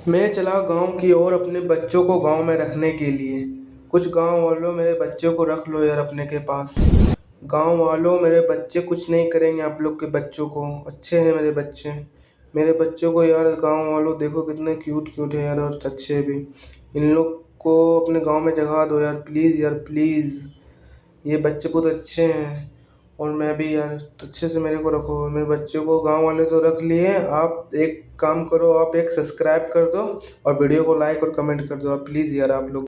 मैं चला गाँव की ओर अपने बच्चों को गाँव में रखने के लिए। कुछ गाँव वालों मेरे बच्चों को रख लो यार अपने के पास। गाँव वालों मेरे बच्चे कुछ नहीं करेंगे आप लोग के बच्चों को, अच्छे हैं मेरे बच्चे। मेरे बच्चों को यार गाँव वालों देखो कितने क्यूट क्यूट है यार और अच्छे भी। इन लोग को अपने गाँव में जगह दो यार प्लीज़। ये बच्चे बहुत अच्छे हैं और मैं भी यार, अच्छे से मेरे को रखो। मेरे बच्चों को गांव वाले तो रख लिए, आप एक काम करो, आप एक सब्सक्राइब कर दो और वीडियो को लाइक और कमेंट कर दो आप प्लीज़ यार आप लोग।